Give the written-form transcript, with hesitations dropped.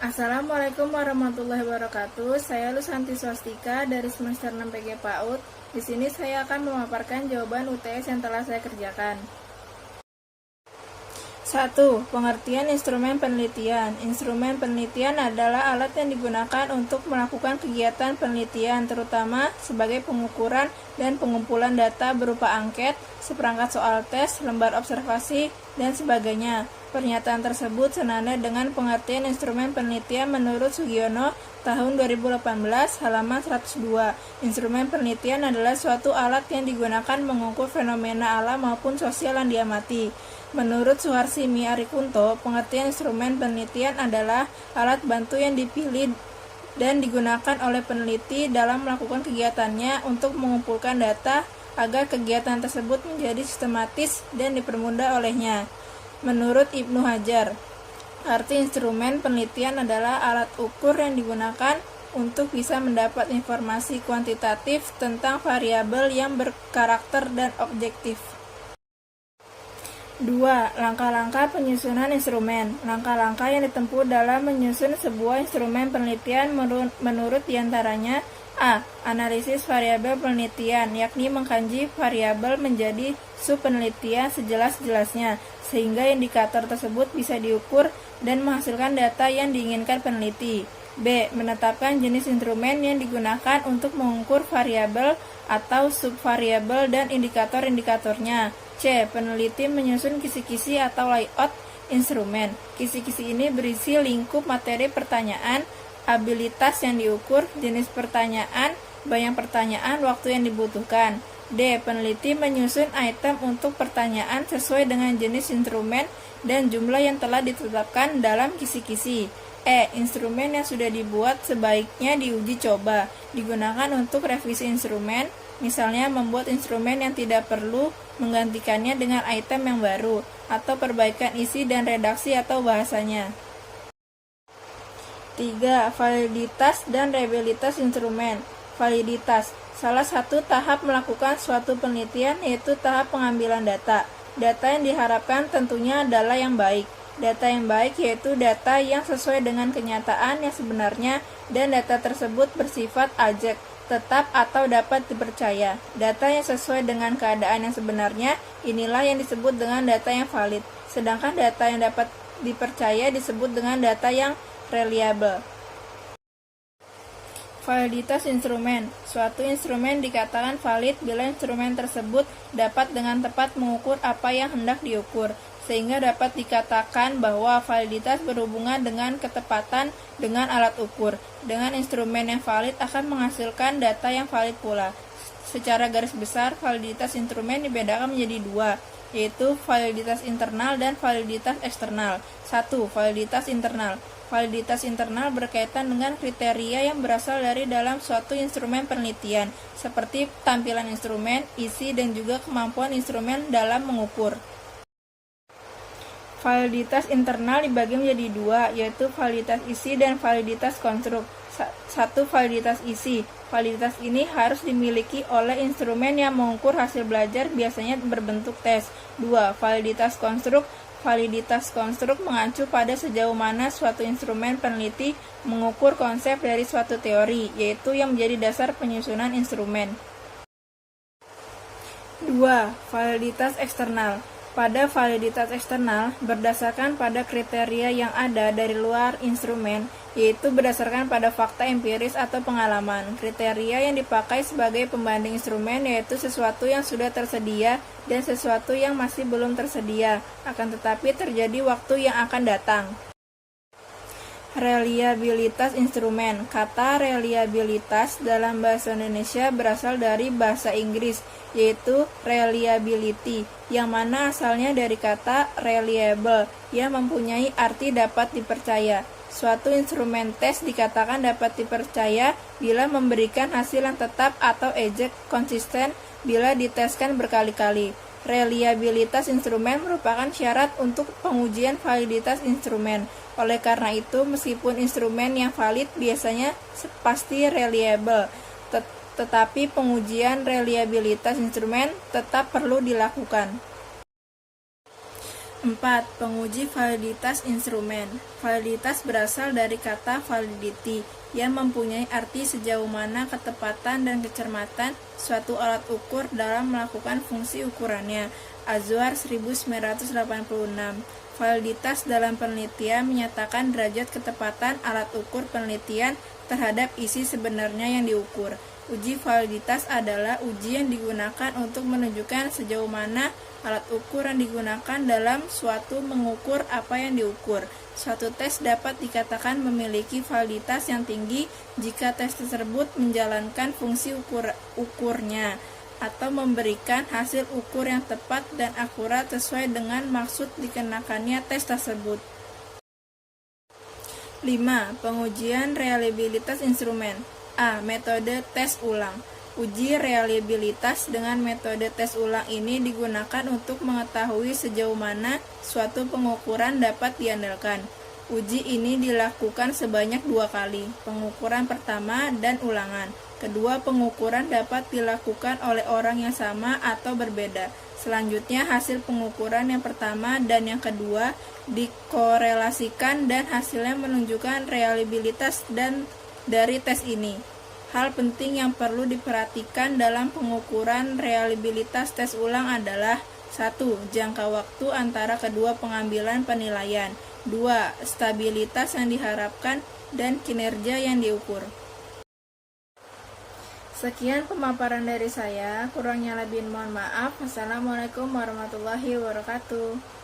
Assalamualaikum warahmatullahi wabarakatuh. Saya Lusanti Swastika dari semester 6 PG PAUD. Di sini saya akan memaparkan jawaban UTS yang telah saya kerjakan. 1. Pengertian instrumen penelitian. Instrumen penelitian adalah alat yang digunakan untuk melakukan kegiatan penelitian, terutama sebagai pengukuran dan pengumpulan data berupa angket, seperangkat soal tes, lembar observasi, dan sebagainya. Pernyataan tersebut senada dengan pengertian instrumen penelitian menurut Sugiono tahun 2018 halaman 102. Instrumen penelitian adalah suatu alat yang digunakan mengukur fenomena alam maupun sosial yang diamati. Menurut Suharsimi Arikunto, pengertian instrumen penelitian adalah alat bantu yang dipilih dan digunakan oleh peneliti dalam melakukan kegiatannya untuk mengumpulkan data agar kegiatan tersebut menjadi sistematis dan dipermudah olehnya. Menurut Ibnu Hajar, arti instrumen penelitian adalah alat ukur yang digunakan untuk bisa mendapat informasi kuantitatif tentang variabel yang berkarakter dan objektif. 2. Langkah-langkah penyusunan instrumen. Langkah-langkah yang ditempuh dalam menyusun sebuah instrumen penelitian menurut diantaranya: A. Analisis variabel penelitian, yakni mengkaji variabel menjadi sub-penelitian sejelas-jelasnya, sehingga indikator tersebut bisa diukur dan menghasilkan data yang diinginkan peneliti. B. Menetapkan jenis instrumen yang digunakan untuk mengukur variabel atau subvariabel dan indikator-indikatornya. C. Peneliti menyusun kisi-kisi atau layout instrumen. Kisi-kisi ini berisi lingkup materi pertanyaan, abilitas yang diukur, jenis pertanyaan, banyak pertanyaan, waktu yang dibutuhkan. D. Peneliti menyusun item untuk pertanyaan sesuai dengan jenis instrumen dan jumlah yang telah ditetapkan dalam kisi-kisi. E. Instrumen yang sudah dibuat sebaiknya diuji coba, digunakan untuk revisi instrumen, misalnya membuat instrumen yang tidak perlu, menggantikannya dengan item yang baru, atau perbaikan isi dan redaksi atau bahasanya. 3. Validitas dan reliabilitas instrumen. Validitas. Salah satu tahap melakukan suatu penelitian yaitu tahap pengambilan data. Data yang diharapkan tentunya adalah yang baik. Data yang baik yaitu data yang sesuai dengan kenyataan yang sebenarnya dan data tersebut bersifat ajek, tetap atau dapat dipercaya. Data yang sesuai dengan keadaan yang sebenarnya inilah yang disebut dengan data yang valid. Sedangkan data yang dapat dipercaya disebut dengan data yang reliable. Validitas instrumen. Suatu instrumen dikatakan valid bila instrumen tersebut dapat dengan tepat mengukur apa yang hendak diukur, sehingga dapat dikatakan bahwa validitas berhubungan dengan ketepatan dengan alat ukur. Dengan instrumen yang valid akan menghasilkan data yang valid pula. Secara garis besar, validitas instrumen dibedakan menjadi dua, yaitu validitas internal dan validitas eksternal. 1. Validitas internal. Validitas internal berkaitan dengan kriteria yang berasal dari dalam suatu instrumen penelitian, seperti tampilan instrumen, isi, dan juga kemampuan instrumen dalam mengukur. Validitas internal dibagi menjadi dua, yaitu validitas isi dan validitas konstruk. 1. Validitas isi. Validitas ini harus dimiliki oleh instrumen yang mengukur hasil belajar, biasanya berbentuk tes. 2. Validitas konstruk. Validitas konstruk mengacu pada sejauh mana suatu instrumen peneliti mengukur konsep dari suatu teori, yaitu yang menjadi dasar penyusunan instrumen. 2. Validitas eksternal. Pada validitas eksternal, berdasarkan pada kriteria yang ada dari luar instrumen, yaitu berdasarkan pada fakta empiris atau pengalaman. Kriteria yang dipakai sebagai pembanding instrumen yaitu sesuatu yang sudah tersedia dan sesuatu yang masih belum tersedia, akan tetapi terjadi waktu yang akan datang. Reliabilitas instrumen. Kata reliabilitas dalam bahasa Indonesia berasal dari bahasa Inggris, yaitu reliability, yang mana asalnya dari kata reliable, yang mempunyai arti dapat dipercaya. Suatu instrumen tes dikatakan dapat dipercaya bila memberikan hasil yang tetap atau ejek konsisten bila diteskan berkali-kali. Reliabilitas instrumen merupakan syarat untuk pengujian validitas instrumen. Oleh karena itu, meskipun instrumen yang valid biasanya pasti reliable, tetapi pengujian reliabilitas instrumen tetap perlu dilakukan. 4. Penguji validitas instrumen. Validitas berasal dari kata validity yang mempunyai arti sejauh mana ketepatan dan kecermatan suatu alat ukur dalam melakukan fungsi ukurannya. Azwar 1986. Validitas dalam penelitian menyatakan derajat ketepatan alat ukur penelitian terhadap isi sebenarnya yang diukur. Uji validitas adalah uji yang digunakan untuk menunjukkan sejauh mana alat ukur yang digunakan dalam suatu mengukur apa yang diukur. Suatu tes dapat dikatakan memiliki validitas yang tinggi jika tes tersebut menjalankan fungsi ukurnya atau memberikan hasil ukur yang tepat dan akurat sesuai dengan maksud dikenakannya tes tersebut. 5. Pengujian reliabilitas instrumen. A. Metode tes ulang. Uji reliabilitas dengan metode tes ulang ini digunakan untuk mengetahui sejauh mana suatu pengukuran dapat diandalkan. Uji ini dilakukan sebanyak 2 kali, pengukuran pertama dan ulangan. Kedua pengukuran dapat dilakukan oleh orang yang sama atau berbeda. Selanjutnya hasil pengukuran yang pertama dan yang kedua dikorelasikan dan hasilnya menunjukkan reliabilitas dan dari tes ini. Hal penting yang perlu diperhatikan dalam pengukuran reliabilitas tes ulang adalah 1. Jangka waktu antara kedua pengambilan penilaian. 2. Stabilitas yang diharapkan dan kinerja yang diukur. Sekian pemaparan dari saya, kurangnya lebih mohon maaf. Wassalamualaikum warahmatullahi wabarakatuh.